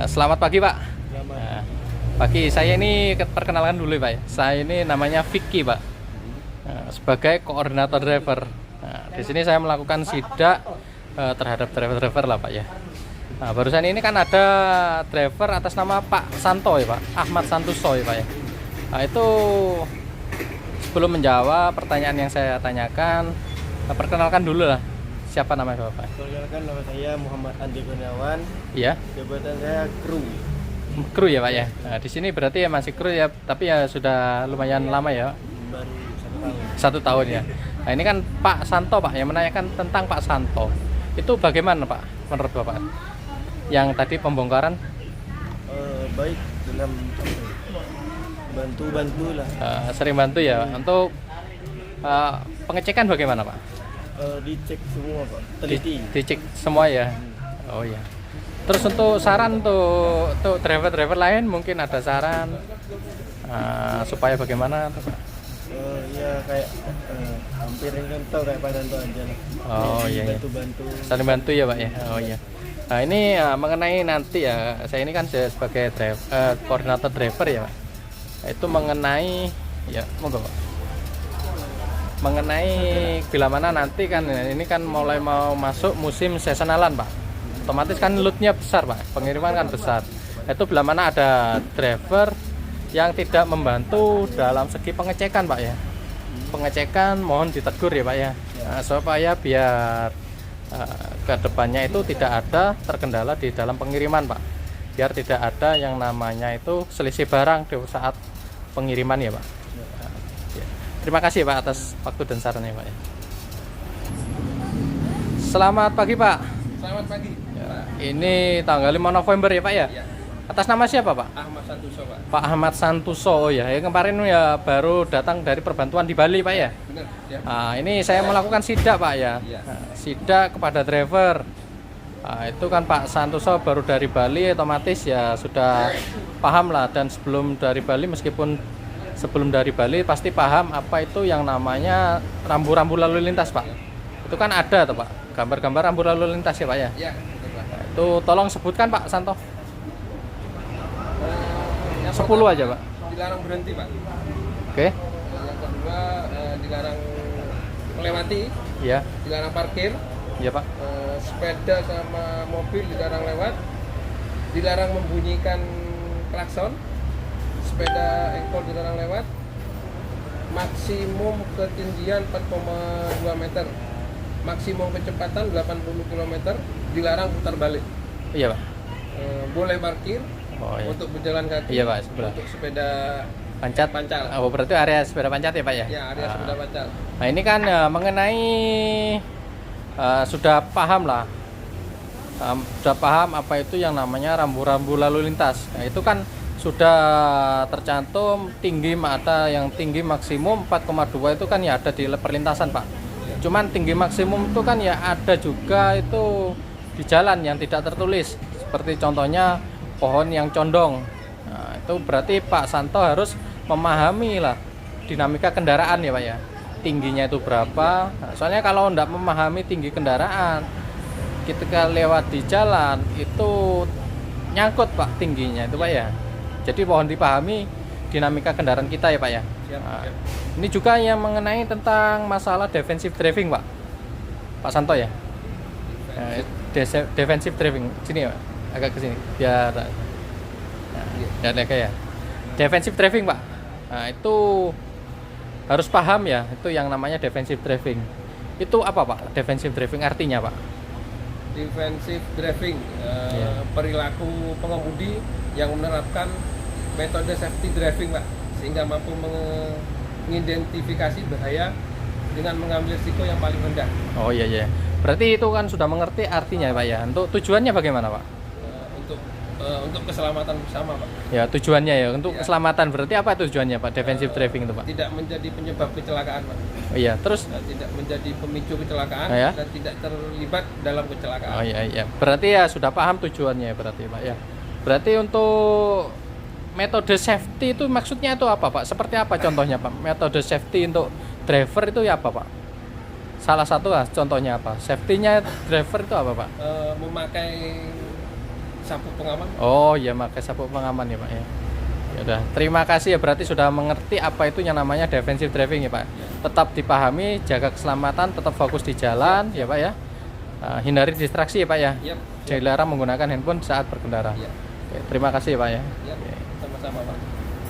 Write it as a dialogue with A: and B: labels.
A: Selamat pagi Pak.
B: Selamat.
A: Pagi, saya ini perkenalkan dulu Pak ya. Saya ini namanya Vicky Pak. Sebagai koordinator driver. Di sini saya melakukan sidak terhadap driver-driver lah Pak ya. Barusan ini kan ada driver atas nama Pak Santo ya Pak, Ahmad Santoso ya Pak ya. Itu sebelum menjawab pertanyaan yang saya tanyakan, perkenalkan dulu lah. Siapa namanya Bapak?
B: Perkenalkan, nama saya Muhammad Andi Kurniawan.
A: Iya.
B: Jabatan saya kru.
A: Kru ya Pak ya. Di sini berarti ya masih kru ya, tapi ya sudah lumayan lama ya.
B: Baru 1 tahun.
A: 1 tahun ya. Nah ini kan Pak Santo Pak yang menanyakan tentang Pak Santo. Itu bagaimana Pak menurut Bapak? Yang tadi pembongkaran
B: Baik dalam bantu lah.
A: sering bantu ya. Untuk pengecekan bagaimana Pak?
B: Dicek semua Pak. Teliti.
A: Dicek semua ya. Oh ya. Terus untuk saran untuk driver-driver lain mungkin ada saran supaya bagaimana Pak?
B: Ya kayak hampir yang contoh kayak Pak Santo aja lah.
A: Oh iya.
B: Bantu-bantu.
A: Saling bantu ya Pak ya. Oh iya. Nah ini mengenai nanti ya, saya ini kan sebagai koordinator driver ya Pak. Itu mengenai ya monggo Pak. Mengenai bila mana nanti kan ini kan mulai mau masuk musim seasonalan Pak. Otomatis kan loadnya besar Pak, pengiriman kan besar. Itu bila mana ada driver yang tidak membantu dalam segi pengecekan Pak ya. Pengecekan mohon ditegur ya Pak ya. Supaya biar ke depannya itu tidak ada terkendala di dalam pengiriman Pak. Biar tidak ada yang namanya itu selisih barang di saat pengiriman ya Pak. Terima kasih Pak atas waktu dan sarannya Pak ya. Selamat pagi Pak.
C: Selamat pagi.
A: Ya, ini tanggal 5 November ya Pak ya.
C: Ya.
A: Atas nama siapa Pak?
C: Ahmad Santoso Pak.
A: Pak Ahmad Santoso ya. Yang kemarin ya baru datang dari perbantuan di Bali Pak ya.
C: Benar. Ya.
A: Ini saya melakukan sidak Pak ya.
C: Iya.
A: Sidak kepada driver. Itu kan Pak Santoso baru dari Bali, otomatis ya sudah paham lah. Dan sebelum dari Bali, meskipun sebelum dari Bali pasti paham apa itu yang namanya rambu-rambu lalu lintas Pak. Itu kan ada tuh Pak, gambar-gambar rambu lalu lintas ya Pak ya.
C: Ya, betul Pak.
A: Itu tolong sebutkan Pak Santo.
C: Yang
A: 10
C: pertama,
A: aja Pak.
C: Dilarang berhenti Pak.
A: Oke.
C: Yang kedua dilarang melewati,
A: Iya.
C: dilarang parkir,
A: Iya Pak.
C: sepeda sama mobil dilarang lewat, dilarang membunyikan klakson, sepeda engkol dilarang lewat, maksimum ketinggian 4,2 meter, maksimum kecepatan 80 km, dilarang putar balik.
A: Iya Pak.
C: Boleh parkir
A: Oh iya.
C: untuk berjalan kaki.
A: Iya Pak, sebelah.
C: Untuk sepeda
A: Pancat.
C: pancal.
A: Oh, berarti area sepeda pancat ya Pak ya?
C: Ya, area sepeda pancal.
A: Nah ini kan mengenai sudah paham lah, sudah paham apa itu yang namanya rambu-rambu lalu lintas. Nah itu kan sudah tercantum tinggi, ada yang tinggi maksimum 4,2 itu kan ya ada di perlintasan Pak. Cuman tinggi maksimum itu kan ya ada juga itu di jalan yang tidak tertulis. Seperti contohnya pohon yang condong. Nah, itu berarti Pak Santo harus memahami lah dinamika kendaraan ya Pak ya. Tingginya itu berapa? Nah, soalnya kalau tidak memahami tinggi kendaraan, ketika lewat di jalan itu nyangkut Pak tingginya itu Pak ya. Jadi mohon dipahami dinamika kendaraan kita ya Pak ya.
C: Siap,
A: Nah,
C: siap.
A: ini juga yang mengenai tentang masalah defensive driving Pak. Pak Santo ya. Defensive driving sini ya Pak. Agak ke sini biar dan ya. Defensive driving Pak. Nah, itu harus paham ya, itu yang namanya defensive driving. Itu apa Pak? Defensive driving artinya Pak?
C: Defensive driving,
A: Iya.
C: perilaku pengemudi yang menerapkan metode safety driving Pak, sehingga mampu mengidentifikasi bahaya dengan mengambil risiko yang paling rendah.
A: Oh iya iya. Berarti itu kan sudah mengerti artinya Pak ya. Untuk tujuannya bagaimana Pak?
C: Untuk keselamatan bersama Pak.
A: Ya tujuannya ya untuk
C: Iya.
A: keselamatan. Berarti apa tujuannya Pak? Defensive driving itu Pak?
C: Tidak menjadi penyebab kecelakaan Pak.
A: Oh iya. Terus?
C: Tidak menjadi pemicu kecelakaan
A: Oh, ya?
C: dan tidak terlibat dalam kecelakaan.
A: Oh iya iya. Berarti ya sudah paham tujuannya berarti Pak ya. Berarti untuk metode safety itu maksudnya itu apa Pak? Seperti apa contohnya Pak? Metode safety untuk driver itu ya apa Pak? Salah satu lah contohnya apa? Safety-nya driver itu apa Pak?
C: Memakai sabuk pengaman.
A: Oh ya, pakai sabuk pengaman ya Pak ya. Ya udah, terima kasih ya, berarti sudah mengerti apa itu yang namanya defensive driving ya Pak. Tetap dipahami, jaga keselamatan, tetap fokus di jalan ya Pak ya. Hindari distraksi ya Pak ya.
C: Yap.
A: Dilarang menggunakan handphone saat berkendara.
C: Yap.
A: Oke, terima kasih ya Pak ya.
C: Yap. Sama-sama Pak.